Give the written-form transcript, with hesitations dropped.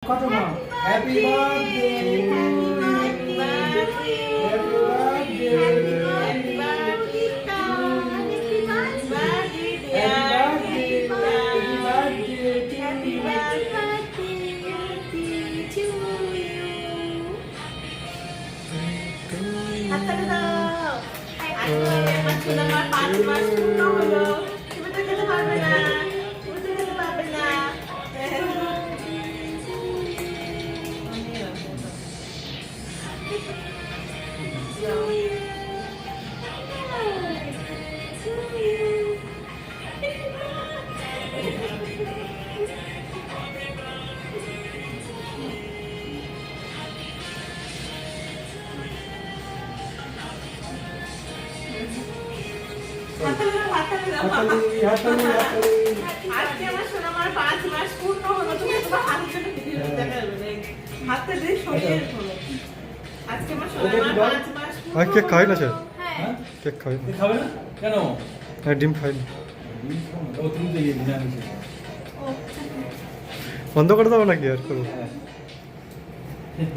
কত মা happy birthday আজকে আমার সোনামার 5 মাস পূর্ণ হলো। তুমি তোমার হাতের জন্য ভিডিও দেখা যাবে না, হাতে দিয়ে সরিয়ে হলো। আজকে আমার সোনামার 5 মাস পূর্ণ। আর কেক খাই না স্যার? হ্যাঁ কেক খাই না। খাবে না কেন আর ডিম খাই না। ও তুমি তো নিরামিষ ও বন্ধ করে দেবো নাকি আর করবো? হ্যাঁ